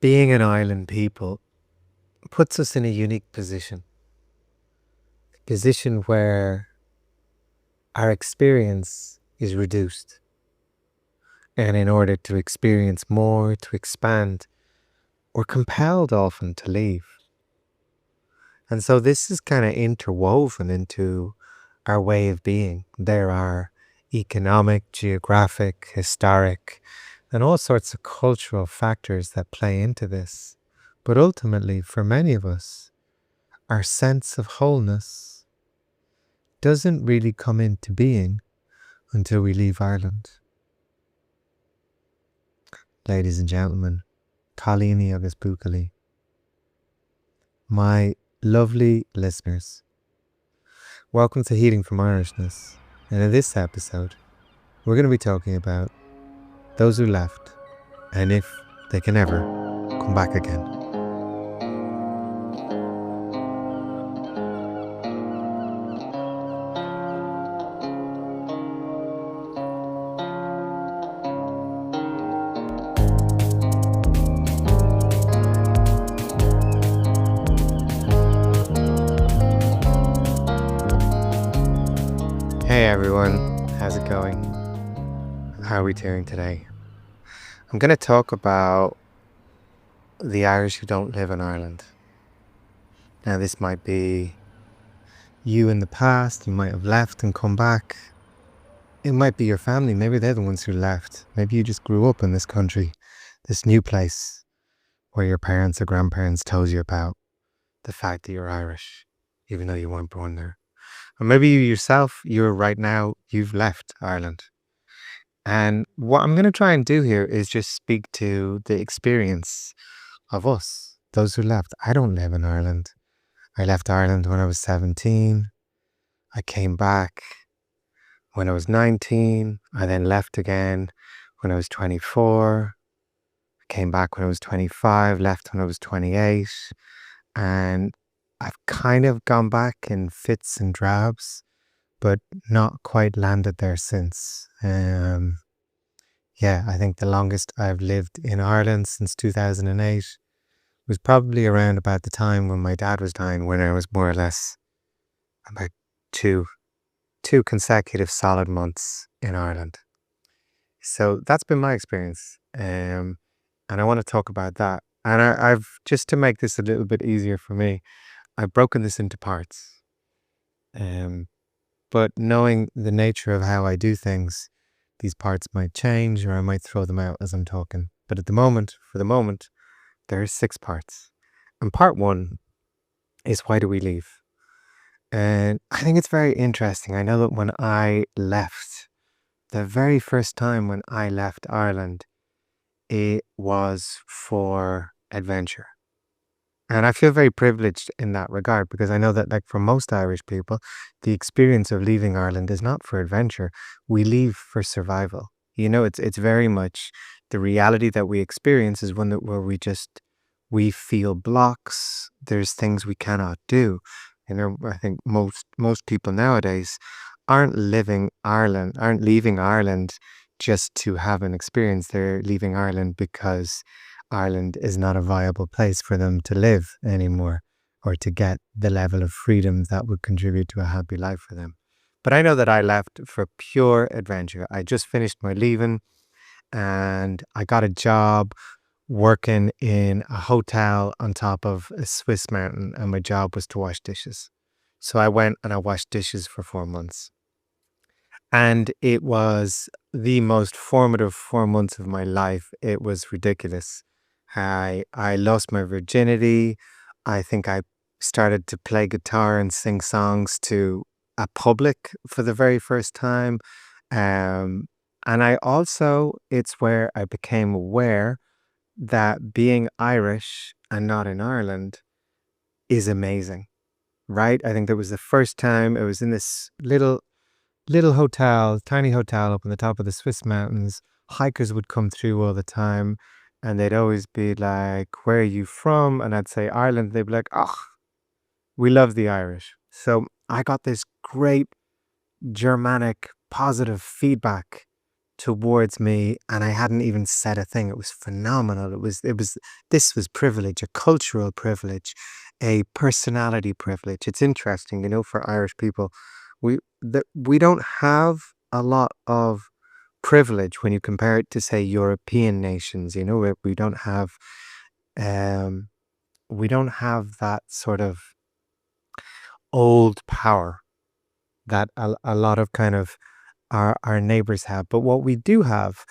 Being an island people puts us in a unique position where our experience is reduced. And in order to experience more, to expand, we're compelled often to leave. And so this is kind of interwoven into our way of being. There are economic, geographic, historic, and all sorts of cultural factors that play into this. But ultimately, for many of us, our sense of wholeness doesn't really come into being until we leave Ireland. Ladies and gentlemen, Colleen agus Bukali, my lovely listeners, welcome to Healing from Irishness. And in this episode, we're going to be talking about those who left and if they can ever come back again. Hey everyone, how's it going? How are we doing today? I'm going to talk about the Irish who don't live in Ireland. Now this might be you in the past, you might have left and come back. It might be your family, maybe they're the ones who left. Maybe you just grew up in this country, this new place where your parents or grandparents told you about the fact that you're Irish, even though you weren't born there. Or maybe you yourself, you've left Ireland. And what I'm going to try and do here is just speak to the experience of us, those who left. I don't live in Ireland. I left Ireland when I was 17. I came back when I was 19. I then left again when I was 24. I came back when I was 25, left when I was 28. And I've kind of gone back in fits and drabs, but not quite landed there since. I think the longest I've lived in Ireland since 2008 was probably around about the time when my dad was dying, when I was more or less about two consecutive solid months in Ireland. So that's been my experience. And I want to talk about that. And I've, just to make this a little bit easier for me, I've broken this into parts. But knowing the nature of how I do things, these parts might change or I might throw them out as I'm talking. But for the moment, there are 6 parts. And part 1 is, why do we leave? And I think it's very interesting. I know that when I left, the very first time when I left Ireland, it was for adventure. And I feel very privileged in that regard, because I know that, like, for most Irish people, the experience of leaving Ireland is not for adventure. We leave for survival. It's very much the reality that we experience is one where we feel blocks. There's things we cannot do. I think most people nowadays aren't leaving Ireland just to have an experience. They're leaving Ireland because Ireland is not a viable place for them to live anymore, or to get the level of freedom that would contribute to a happy life for them. But I know that I left for pure adventure. I just finished my leaving and I got a job working in a hotel on top of a Swiss mountain, and my job was to wash dishes. So I went and I washed dishes for 4 months. And it was the most formative 4 months of my life. It was ridiculous. I lost my virginity. I think I started to play guitar and sing songs to a public for the very first time. And it's where I became aware that being Irish and not in Ireland is amazing, right? I think that was the first time. It was in this little hotel, tiny hotel up on the top of the Swiss mountains. Hikers would come through all the time, and they'd always be like, "Where are you from?" And I'd say Ireland. They'd be like, "Oh, we love the Irish." So I got this great Germanic positive feedback towards me, and I hadn't even said a thing. It was phenomenal. This was privilege, a cultural privilege, a personality privilege. It's interesting, for Irish people, we don't have a lot of privilege when you compare it to, say, European nations. We don't have um we don't have that sort of old power that a lot of kind of our neighbors have. But what we do have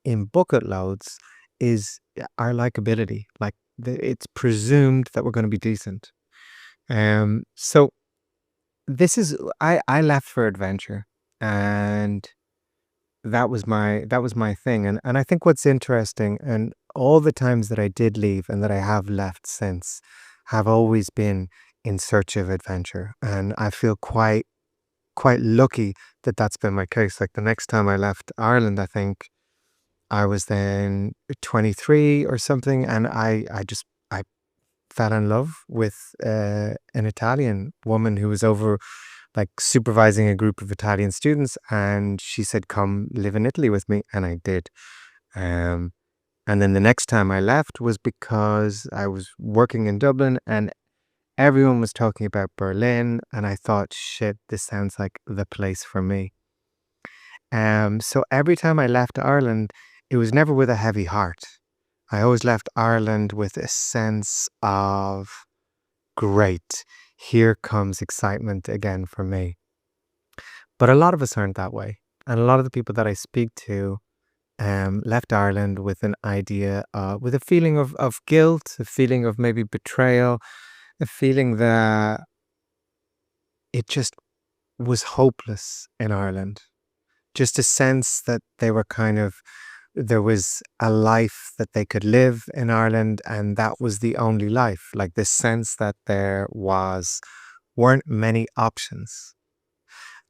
in bucket loads is our likability. Like it's presumed that we're going to be decent. So I left for adventure, and that was my thing. And I think what's interesting, and all the times that I did leave and that I have left since, have always been in search of adventure, and I feel quite lucky that that's been my case. Like the next time I left Ireland, I think I was then 23 or something, and I fell in love with an Italian woman who was over like supervising a group of Italian students, and she said, "Come live in Italy with me," and I did. Um, and then the next time I left was because I was working in Dublin, and everyone was talking about Berlin, and I thought, shit, this sounds like the place for me. So every time I left Ireland, it was never with a heavy heart. I always left Ireland with a sense of, great, here comes excitement again for me. But a lot of us aren't that way. And a lot of the people that I speak to left Ireland with an idea, with a feeling of guilt, a feeling of maybe betrayal, a feeling that it just was hopeless in Ireland. Just a sense that there was a life that they could live in Ireland, and that was the only life. Like this sense that weren't many options.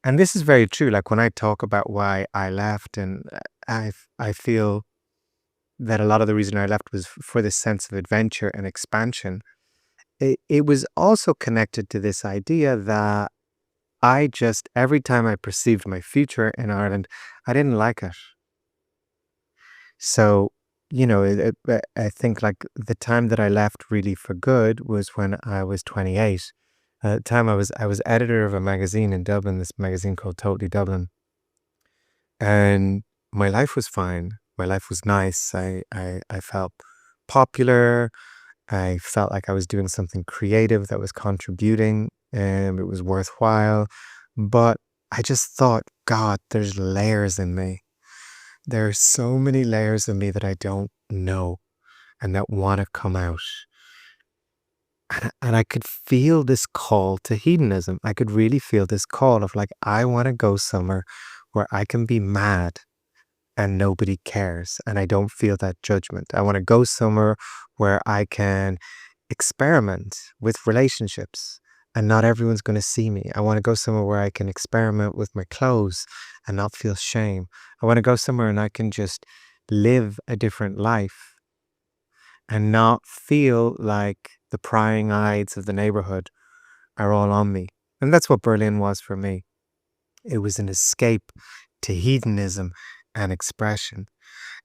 And this is very true. Like when I talk about why I left, and I feel that a lot of the reason I left was for this sense of adventure and expansion. It was also connected to this idea that every time I perceived my future in Ireland, I didn't like it. So, I think like the time that I left really for good was when I was 28. At the time I was editor of a magazine in Dublin, this magazine called Totally Dublin. And my life was fine. My life was nice. I felt popular. I felt like I was doing something creative that was contributing, and it was worthwhile. But I just thought, God, there's layers in me. There are so many layers of me that I don't know and that want to come out. And I could feel this call to hedonism. I could really feel this call of like, I want to go somewhere where I can be mad and nobody cares, and I don't feel that judgment. I want to go somewhere where I can experiment with relationships and not everyone's going to see me. I want to go somewhere where I can experiment with my clothes and not feel shame. I want to go somewhere and I can just live a different life and not feel like the prying eyes of the neighborhood are all on me. And that's what Berlin was for me. It was an escape to hedonism and expression.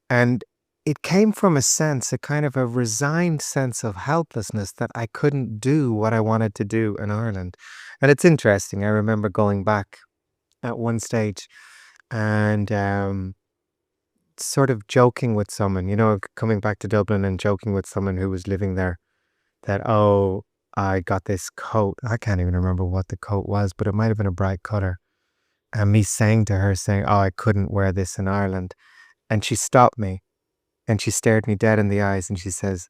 And it came from a kind of a resigned sense of helplessness that I couldn't do what I wanted to do in Ireland. And it's interesting. I remember going back at one stage and sort of joking with someone, coming back to Dublin and joking with someone who was living there that, oh, I got this coat. I can't even remember what the coat was, but it might have been a bright color. And me saying to her, saying, oh, I couldn't wear this in Ireland. And she stopped me and she stared me dead in the eyes and she says,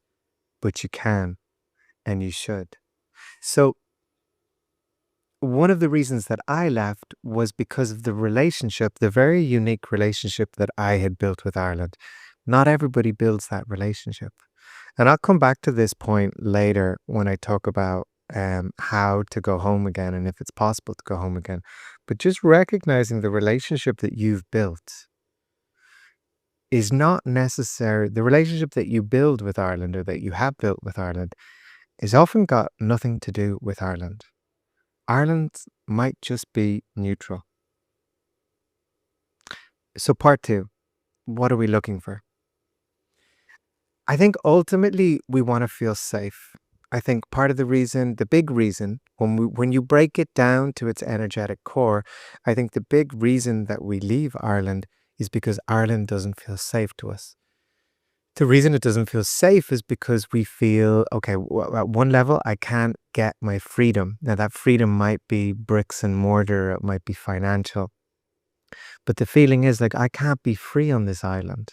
but you can and you should. So one of the reasons that I left was because of the relationship, the very unique relationship that I had built with Ireland. Not everybody builds that relationship. And I'll come back to this point later when I talk about how to go home again and if it's possible to go home again. But just recognizing the relationship that you've built is not necessary. The relationship that you build with Ireland or that you have built with Ireland is often got nothing to do with Ireland. Ireland might just be neutral. So part two, what are we looking for? I think ultimately we want to feel safe. I think part of the reason, the big reason, when you break it down to its energetic core, I think the big reason that we leave Ireland is because Ireland doesn't feel safe to us. The reason it doesn't feel safe is because we feel, okay, at one level, I can't get my freedom. Now, that freedom might be bricks and mortar, it might be financial. But the feeling is like, I can't be free on this island.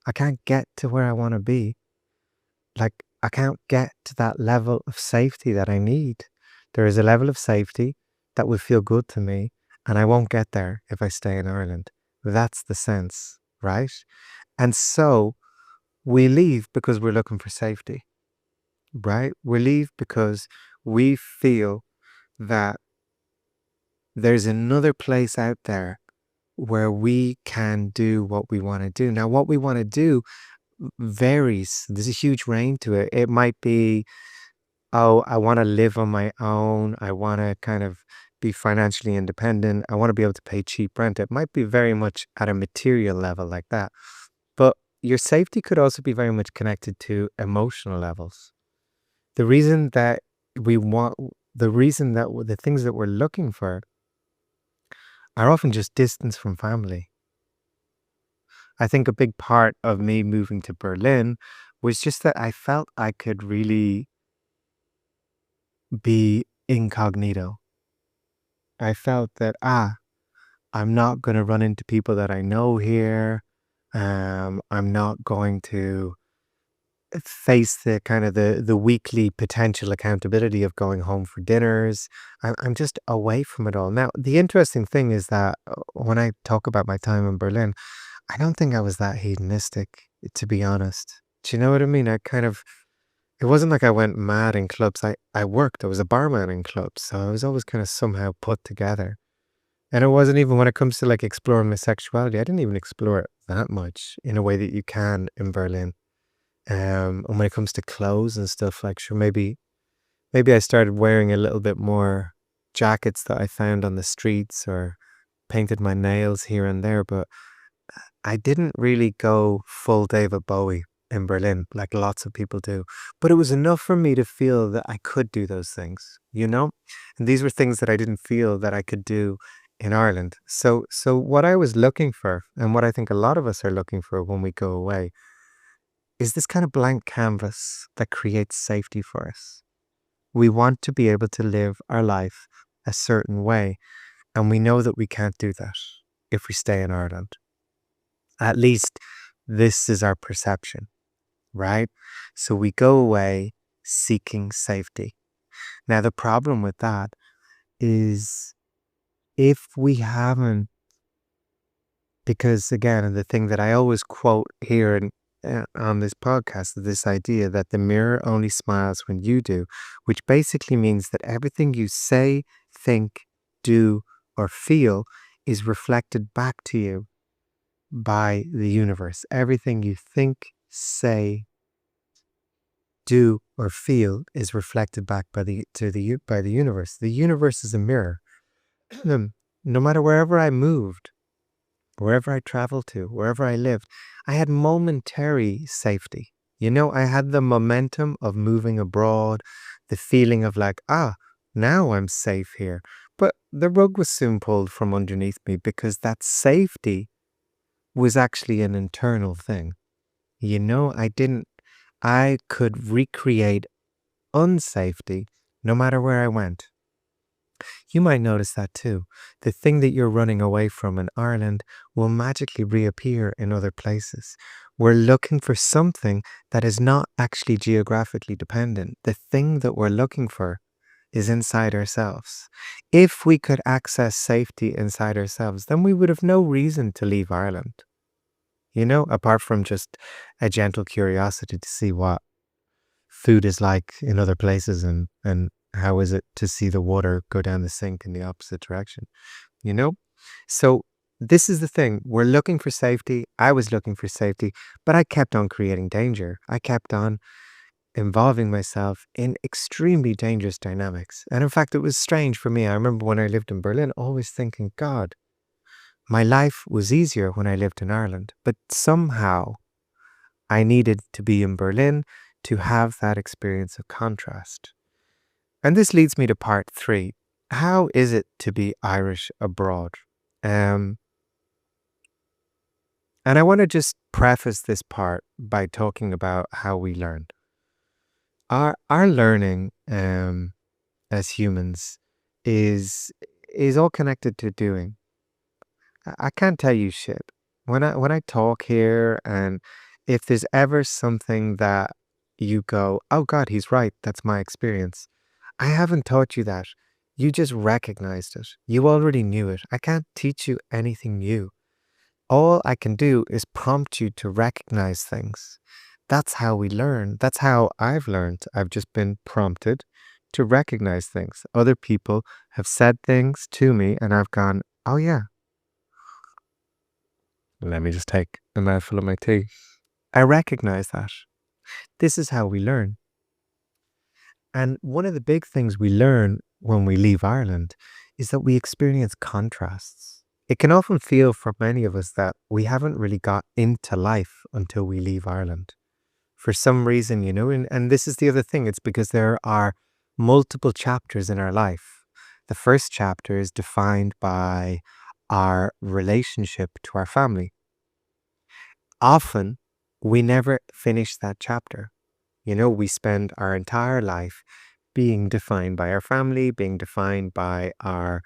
I can't get to where I want to be. Like, I can't get to that level of safety that I need. There is a level of safety that would feel good to me, and I won't get there if I stay in Ireland. That's the sense, right? And so we leave because we're looking for safety, right? We leave because we feel that there's another place out there where we can do what we want to do. Now, what we want to do varies. There's a huge range to it. It might be, oh, I want to live on my own. I want to kind of be financially independent. I want to be able to pay cheap rent. It might be very much at a material level like that. But your safety could also be very much connected to emotional levels. The reason that we want, the reason that the things that we're looking for are often just distance from family. I think a big part of me moving to Berlin was just that I felt I could really be incognito. I felt that, I'm not going to run into people that I know here. I'm not going to face the kind of the weekly potential accountability of going home for dinners. I'm just away from it all. Now, the interesting thing is that when I talk about my time in Berlin, I don't think I was that hedonistic, to be honest. Do you know what I mean? It wasn't like I went mad in clubs. I worked, I was a barman in clubs. So I was always kind of somehow put together. And it wasn't even when it comes to like exploring my sexuality, I didn't even explore it that much in a way that you can in Berlin. And when it comes to clothes and stuff, like sure, maybe I started wearing a little bit more jackets that I found on the streets or painted my nails here and there, but I didn't really go full David Bowie in Berlin like lots of people do. But it was enough for me to feel that I could do those things, you know? And these were things that I didn't feel that I could do in Ireland. So what I was looking for, and what I think a lot of us are looking for when we go away, is this kind of blank canvas that creates safety for us. We want to be able to live our life a certain way, and we know that we can't do that if we stay in Ireland. At least this is our perception, right? So we go away seeking safety. Now, the problem with that is if we haven't, because again, the thing that I always quote here on this podcast is this idea that the mirror only smiles when you do, which basically means that everything you say, think, do, or feel is reflected back to you by the universe. Everything you think, say, do, or feel is reflected back by the universe. The universe is a mirror. No matter wherever I moved, wherever I traveled to, wherever I lived, I had momentary safety. You know, I had the momentum of moving abroad, the feeling of like, now I'm safe here. But the rug was soon pulled from underneath me because that safety was actually an internal thing. You know, I could recreate unsafety no matter where I went. You might notice that too. The thing that you're running away from in Ireland will magically reappear in other places. We're looking for something that is not actually geographically dependent. The thing that we're looking for is inside ourselves. If we could access safety inside ourselves, then we would have no reason to leave Ireland. You know, apart from just a gentle curiosity to see what food is like in other places and how is it to see the water go down the sink in the opposite direction, you know? So this is the thing. We're looking for safety. I was looking for safety, but I kept on creating danger. I kept on involving myself in extremely dangerous dynamics. And in fact, it was strange for me. I remember when I lived in Berlin, always thinking, God, My life was easier when I lived in Ireland, but somehow I needed to be in Berlin to have that experience of contrast. And this leads me to part 3. How is it to be Irish abroad? Um, and I want to just preface this part by talking about how we learn. Our learning as humans is all connected to doing. I can't tell you shit. When I talk here, and if there's ever something that you go, oh God, he's right, that's my experience. I haven't taught you that. You just recognized it. You already knew it. I can't teach you anything new. All I can do is prompt you to recognize things. That's how we learn. That's how I've learned. I've just been prompted to recognize things. Other people have said things to me, and I've gone, oh yeah, let me just take a mouthful of my tea. I recognize that. This is how we learn. And one of the big things we learn when we leave Ireland is that we experience contrasts. It can often feel for many of us that we haven't really got into life until we leave Ireland. For some reason, and this is the other thing, it's because there are multiple chapters in our life. The first chapter is defined by our relationship to our family. Often, we never finish that chapter. We spend our entire life being defined by our family, being defined by our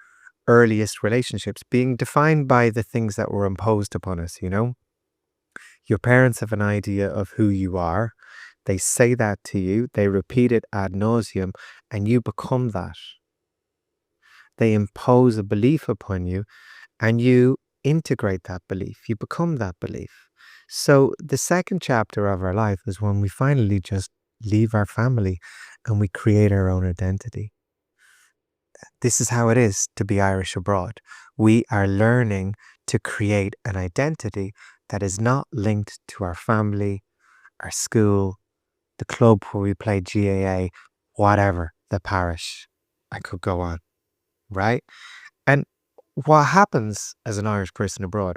earliest relationships, being defined by the things that were imposed upon us. Your parents have an idea of who you are. They say that to you, they repeat it ad nauseum, and you become that. They impose a belief upon you, and you integrate that belief. You become that belief. So the second chapter of our life is when we finally just leave our family and we create our own identity. This is how it is to be Irish abroad. We are learning to create an identity that is not linked to our family, our school, the club where we play GAA, whatever, the parish. I could go on, right? And what happens as an Irish person abroad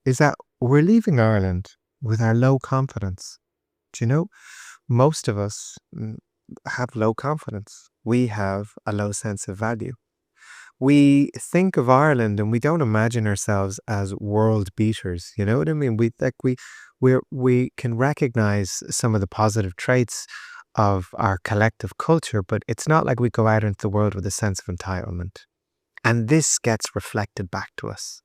is that we're leaving Ireland with our low confidence. Do you know? Most of us have low confidence. We have a low sense of value. We think of Ireland and we don't imagine ourselves as world beaters. You know what I mean? We can recognize some of the positive traits of our collective culture, but it's not like we go out into the world with a sense of entitlement. And this gets reflected back to us.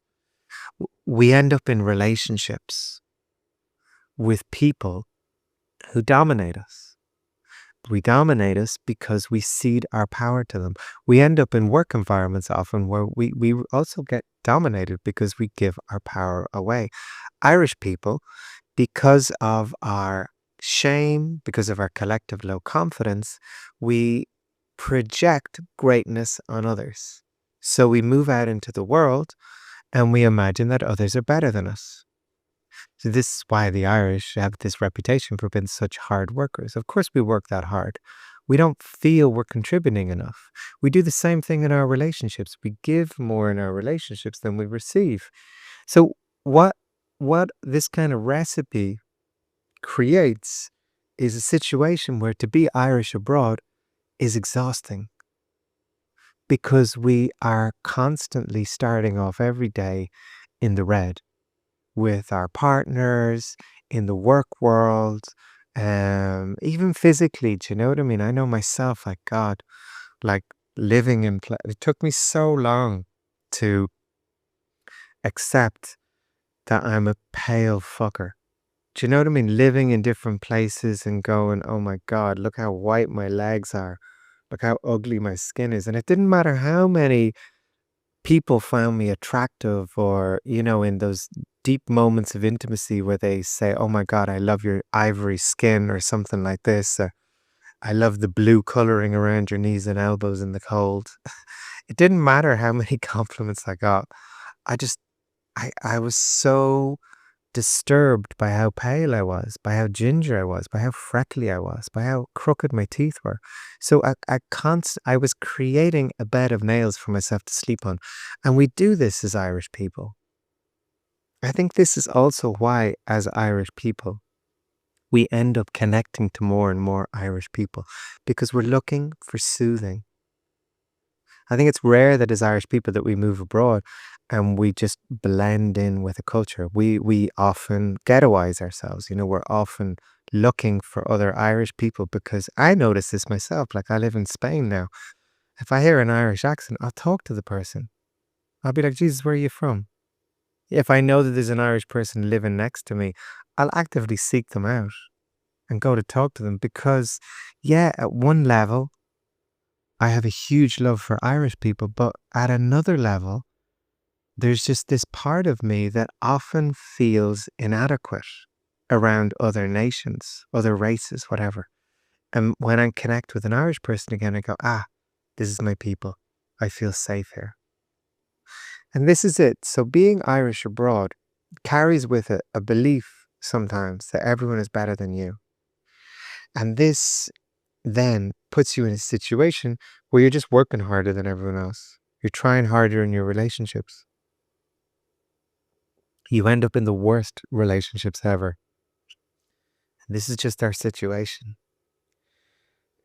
We end up in relationships with people who dominate us. We dominate us because we cede our power to them. We end up in work environments often where we also get dominated because we give our power away. Irish people, because of our shame, because of our collective low confidence, we project greatness on others. So we move out into the world and we imagine that others are better than us. So this is why the Irish have this reputation for being such hard workers. Of course, we work that hard. We don't feel we're contributing enough. We do the same thing in our relationships. We give more in our relationships than we receive. So what this kind of recipe creates is a situation where to be Irish abroad is exhausting because we are constantly starting off every day in the red with our partners, in the work world, even physically. Do you know what I mean? I know myself, like God, like living in, it took me so long to accept that I'm a pale fucker. Do you know what I mean? Living in different places and going, oh my God, look how white my legs are. Look how ugly my skin is. And it didn't matter how many people found me attractive or, in those deep moments of intimacy where they say, oh my God, I love your ivory skin or something like this. I love the blue coloring around your knees and elbows in the cold. It didn't matter how many compliments I got. I was so disturbed by how pale I was, by how ginger I was, by how freckly I was, by how crooked my teeth were. So I was creating a bed of nails for myself to sleep on. And we do this as Irish people. I think this is also why, as Irish people, we end up connecting to more and more Irish people because we're looking for soothing. I think it's rare that as Irish people that we move abroad and we just blend in with a culture. We often ghettoize ourselves. We're often looking for other Irish people because I notice this myself. Like I live in Spain now. If I hear an Irish accent, I'll talk to the person. I'll be like, Jesus, where are you from? If I know that there's an Irish person living next to me, I'll actively seek them out and go to talk to them because, yeah, at one level, I have a huge love for Irish people, but at another level, there's just this part of me that often feels inadequate around other nations, other races, whatever. And when I connect with an Irish person again, I go, this is my people. I feel safe here. And this is it. So being Irish abroad carries with it a belief sometimes that everyone is better than you. And this then puts you in a situation where you're just working harder than everyone else. You're trying harder in your relationships. You end up in the worst relationships ever. And this is just our situation.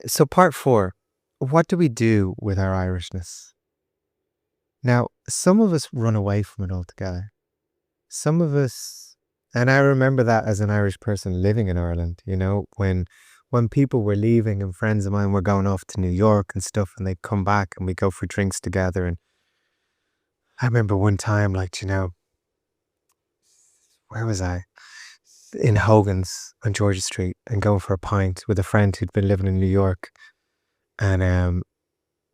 So part 4, what do we do with our Irishness? Now, some of us run away from it altogether. Some of us, and I remember that as an Irish person living in Ireland, when people were leaving and friends of mine were going off to New York and stuff and they'd come back and we'd go for drinks together. And I remember one time, where was I? In Hogan's on Georgia Street and going for a pint with a friend who'd been living in New York. And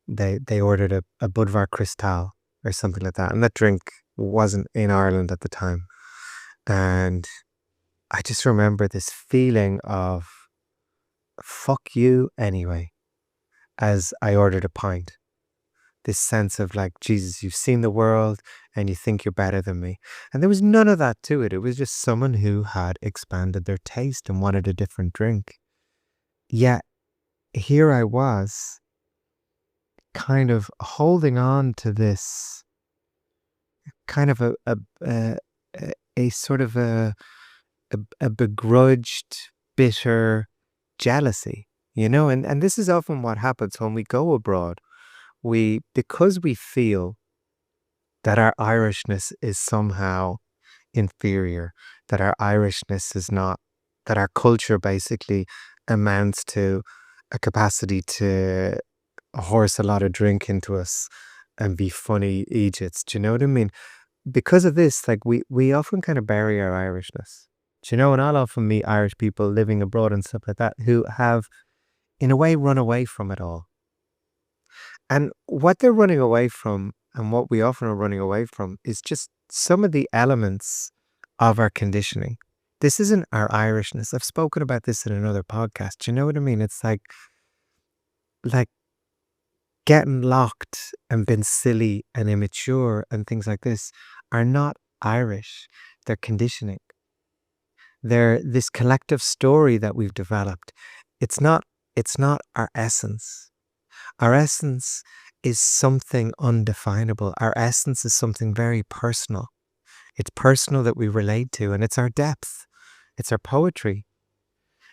they ordered a Budvar Cristal or something like that. And that drink wasn't in Ireland at the time. And I just remember this feeling of fuck you anyway, as I ordered a pint. This sense of like, Jesus, you've seen the world and you think you're better than me. And there was none of that to it. It was just someone who had expanded their taste and wanted a different drink. Yet here I was kind of holding on to this kind of a sort of a begrudged, bitter jealousy, and this is often what happens when we go abroad. Because we feel that our Irishness is somehow inferior, that our Irishness is not, that our culture basically amounts to a capacity to horse a lot of drink into us and be funny idiots. Do you know what I mean? Because of this, like we often kind of bury our Irishness. Do you know? And I'll often meet Irish people living abroad and stuff like that who have, in a way, run away from it all. And what they're running away from, and what we often are running away from, is just some of the elements of our conditioning. This isn't our Irishness. I've spoken about this in another podcast. Do you know what I mean? It's like getting locked and being silly and immature and things like this are not Irish. They're conditioning. They're this collective story that we've developed. It's not our essence. Our essence is something undefinable. Our essence is something very personal. It's personal that we relate to, and it's our depth. It's our poetry.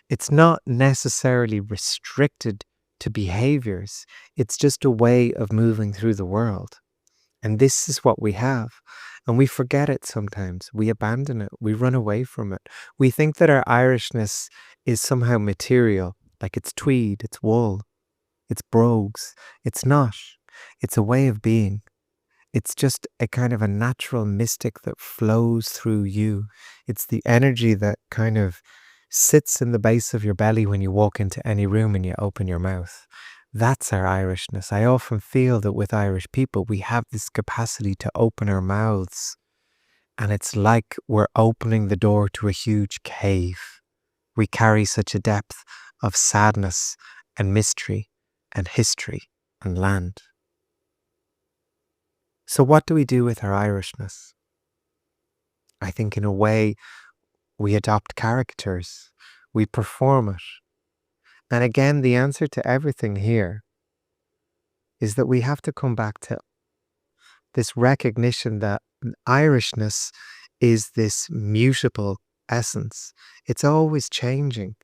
It's not necessarily restricted to behaviors. It's just a way of moving through the world. And this is what we have. And we forget it sometimes. We abandon it. We run away from it. We think that our Irishness is somehow material, like it's tweed, it's wool, it's brogues. It's not. It's a way of being. It's just a kind of a natural mystic that flows through you. It's the energy that kind of sits in the base of your belly when you walk into any room and you open your mouth. That's our Irishness. I often feel that with Irish people, we have this capacity to open our mouths. And it's like we're opening the door to a huge cave. We carry such a depth of sadness and mystery and history and land. So what do we do with our Irishness? I think in a way, we adopt caricatures. We perform it. And again, the answer to everything here is that we have to come back to this recognition that Irishness is this mutable essence. It's always changing.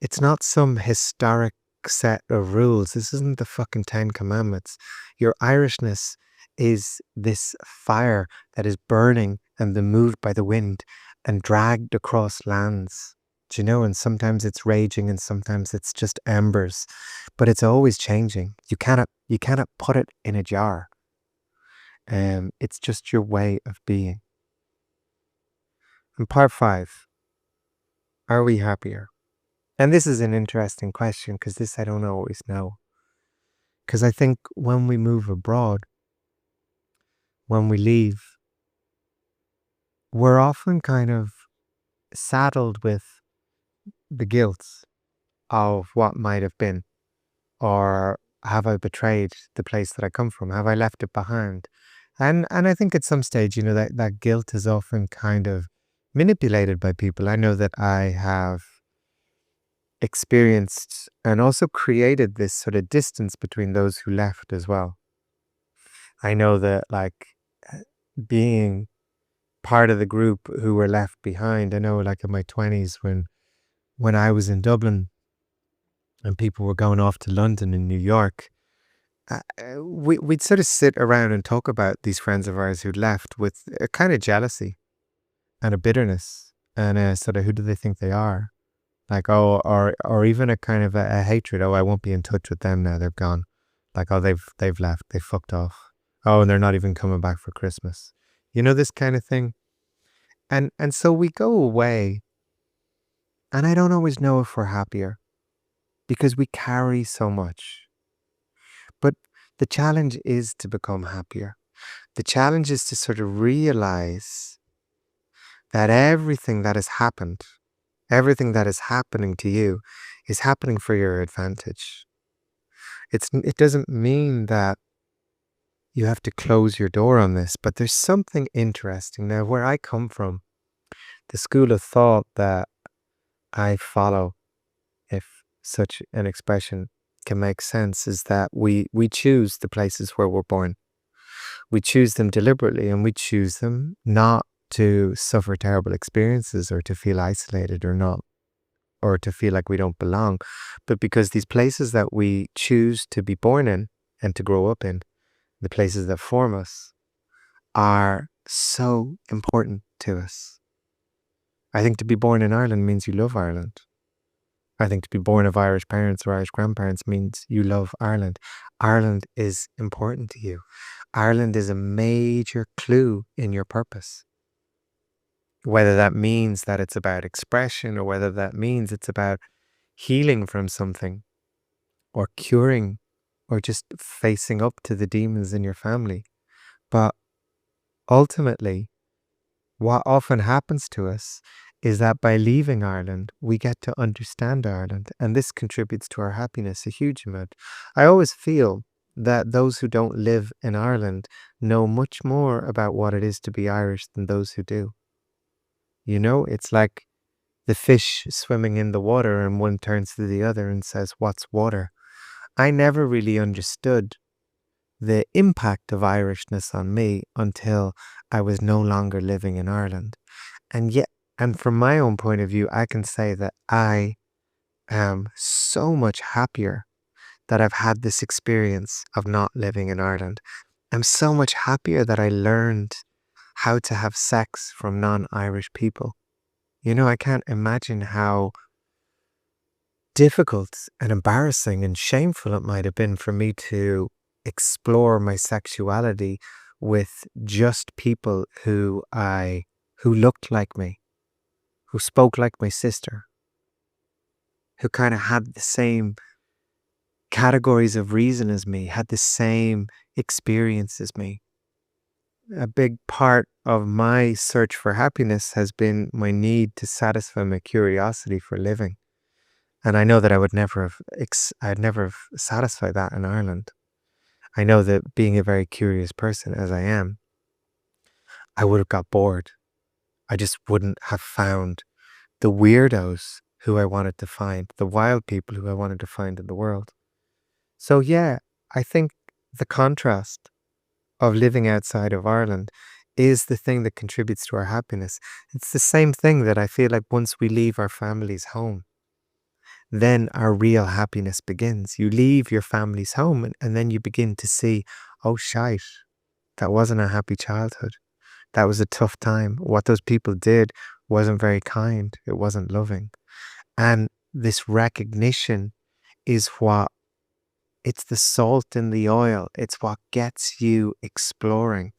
It's not some historic set of rules. This isn't the fucking Ten Commandments. Your Irishness is this fire that is burning and then moved by the wind and dragged across lands. Do you know? And sometimes it's raging and sometimes it's just embers, but it's always changing. You cannot put it in a jar. It's just your way of being. And part 5, are we happier? And this is an interesting question because this I don't always know. Because I think when we move abroad, when we leave, we're often kind of saddled with the guilt of what might have been. Or have I betrayed the place that I come from? Have I left it behind? And I think at some stage, that guilt is often kind of manipulated by people. I know that I have experienced and also created this sort of distance between those who left as well. I know that being part of the group who were left behind, I know in my 20s when I was in Dublin and people were going off to London and New York, we'd sort of sit around and talk about these friends of ours who'd left with a kind of jealousy and a bitterness and a sort of who do they think they are? Or even a kind of a hatred. Oh, I won't be in touch with them now. They're gone. They've left. They fucked off. Oh, and they're not even coming back for Christmas. This kind of thing. And so we go away, and I don't always know if we're happier because we carry so much. But the challenge is to become happier. The challenge is to sort of realize that everything that has happened, everything that is happening to you is happening for your advantage. It doesn't mean that you have to close your door on this, but there's something interesting. Now, where I come from, the school of thought that I follow, if such an expression can make sense, is that we choose the places where we're born. We choose them deliberately, and we choose them not to suffer terrible experiences or to feel isolated or to feel like we don't belong, but because these places that we choose to be born in and to grow up in, the places that form us, are so important to us. I think to be born in Ireland means you love Ireland. I think to be born of Irish parents or Irish grandparents means you love Ireland. Ireland is important to you. Ireland is a major clue in your purpose. Whether that means that it's about expression or whether that means it's about healing from something or curing or just facing up to the demons in your family. But ultimately, what often happens to us is that by leaving Ireland, we get to understand Ireland, and this contributes to our happiness a huge amount. I always feel that those who don't live in Ireland know much more about what it is to be Irish than those who do. It's like the fish swimming in the water and one turns to the other and says, "What's water?" I never really understood the impact of Irishness on me until I was no longer living in Ireland. And from my own point of view, I can say that I am so much happier that I've had this experience of not living in Ireland. I'm so much happier that I learned how to have sex from non-Irish people. I can't imagine how difficult and embarrassing and shameful it might have been for me to explore my sexuality with just people who looked like me, who spoke like my sister, who kind of had the same categories of reason as me, had the same experience as me. A big part of my search for happiness has been my need to satisfy my curiosity for living. And I know that I'd never have satisfied that in Ireland. I know that being a very curious person as I am, I would have got bored. I just wouldn't have found the weirdos who I wanted to find, the wild people who I wanted to find in the world. So yeah, I think the contrast of living outside of Ireland is the thing that contributes to our happiness. It's the same thing that I feel like once we leave our family's home, then our real happiness begins. You leave your family's home and then you begin to see, oh, shite, that wasn't a happy childhood. That was a tough time. What those people did wasn't very kind. It wasn't loving. And this recognition is it's the salt in the oil. It's what gets you exploring.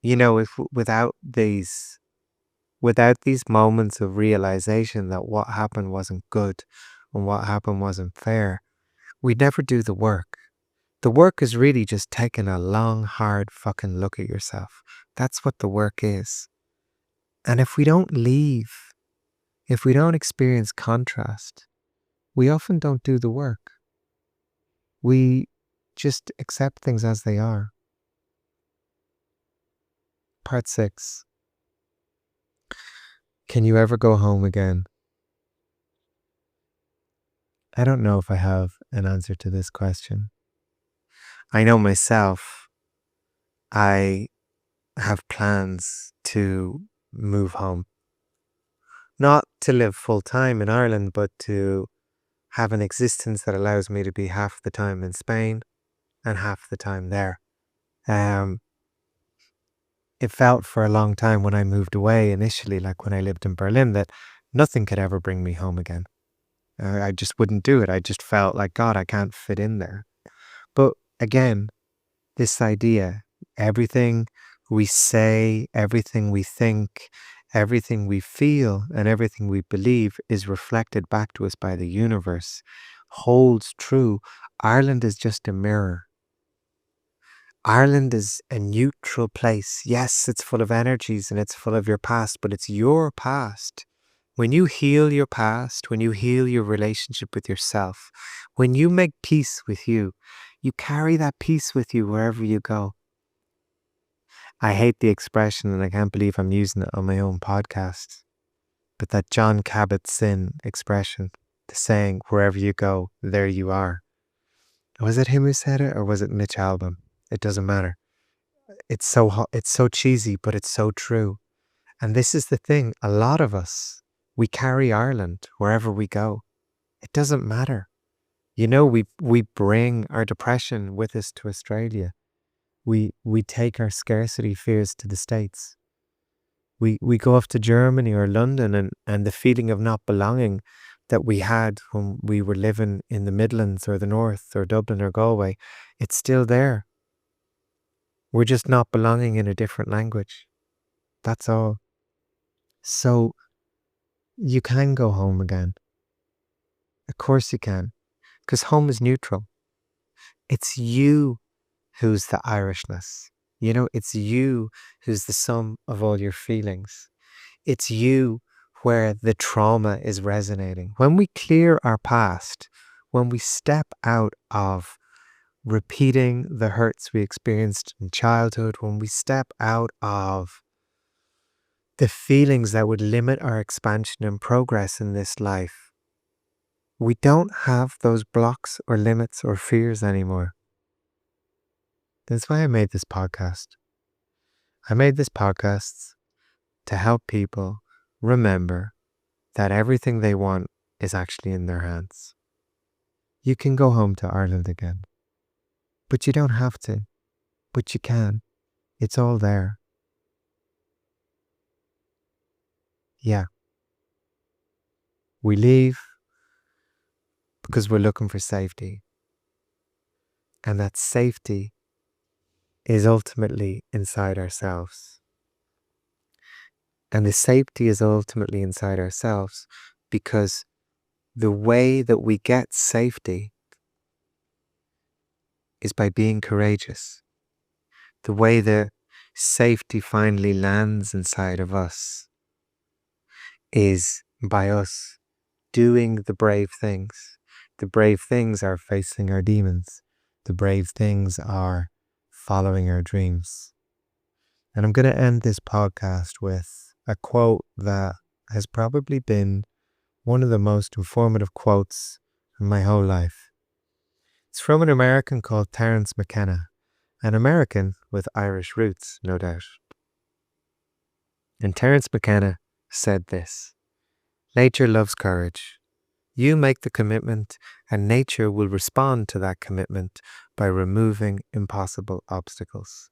You know, if without these moments of realization that what happened wasn't good and what happened wasn't fair, we'd never do the work. The work is really just taking a long, hard fucking look at yourself. That's what the work is. And if we don't leave, if we don't experience contrast, we often don't do the work. We just accept things as they are. Part 6. Can you ever go home again? I don't know if I have an answer to this question. I know myself, I have plans to move home. Not to live full time in Ireland, but to have an existence that allows me to be half the time in Spain and half the time there. It felt for a long time when I moved away initially, like when I lived in Berlin, that nothing could ever bring me home again. I just wouldn't do it. I just felt like, God, I can't fit in there. But again, this idea, everything we say, everything we think, everything we feel, and everything we believe is reflected back to us by the universe, holds true. Ireland is just a mirror. Ireland is a neutral place. Yes, it's full of energies and it's full of your past, but it's your past. When you heal your past, when you heal your relationship with yourself, when you make peace with you, you carry that peace with you wherever you go. I hate the expression, and I can't believe I'm using it on my own podcast, but that John Kabat-Zinn expression, the saying, wherever you go, there you are. Was it him who said it, or was it Mitch Albom? It doesn't matter. It's so cheesy, but it's so true. And this is the thing. A lot of us, we carry Ireland wherever we go. It doesn't matter. You know, we bring our depression with us to Australia. We take our scarcity fears to the States. We go off to Germany or London, and the feeling of not belonging that we had when we were living in the Midlands or the North or Dublin or Galway, it's still there. We're just not belonging in a different language. That's all. So you can go home again. Of course you can, because home is neutral. It's you who's the Irishness. You know, it's you who's the sum of all your feelings. It's you where the trauma is resonating. When we clear our past, when we step out of repeating the hurts we experienced in childhood, when we step out of the feelings that would limit our expansion and progress in this life, we don't have those blocks or limits or fears anymore. That's why I made this podcast. I made this podcast to help people remember that everything they want is actually in their hands. You can go home to Ireland again, but you don't have to, but you can. It's all there. Yeah. We leave because we're looking for safety. And that safety is ultimately inside ourselves. And the safety is ultimately inside ourselves because the way that we get safety is by being courageous. The way that safety finally lands inside of us is by us doing the brave things. The brave things are facing our demons. The brave things are following our dreams. And I'm going to end this podcast with a quote that has probably been one of the most informative quotes in my whole life. It's from an American called Terence McKenna. An American with Irish roots, no doubt. And Terence McKenna said this: "Nature loves courage. You make the commitment, and nature will respond to that commitment by removing impossible obstacles.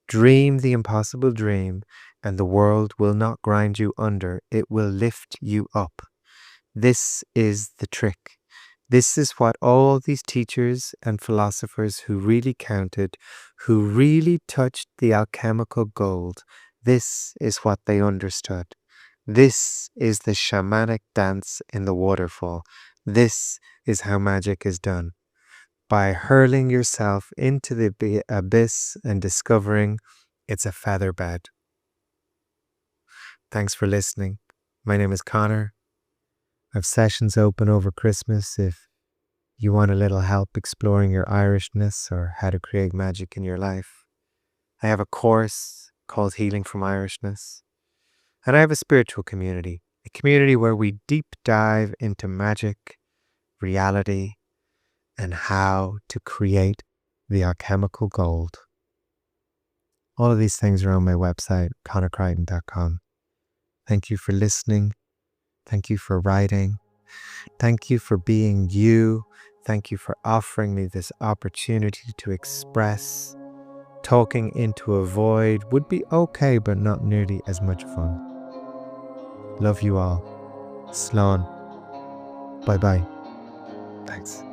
Dream the impossible dream, and the world will not grind you under, it will lift you up. This is the trick. This is what all these teachers and philosophers who really counted, who really touched the alchemical gold, this is what they understood. This is the shamanic dance in the waterfall. This is how magic is done. By hurling yourself into the abyss and discovering it's a feather bed." Thanks for listening. My name is Connor. I have sessions open over Christmas if you want a little help exploring your Irishness or how to create magic in your life. I have a course called Healing from Irishness. And I have a spiritual community, a community where we deep dive into magic, reality, and how to create the alchemical gold. All of these things are on my website, connorcrichton.com. Thank you for listening. Thank you for writing. Thank you for being you. Thank you for offering me this opportunity to express. Talking into a void would be okay, but not nearly as much fun. Love you all. Slán. Bye-bye. Thanks.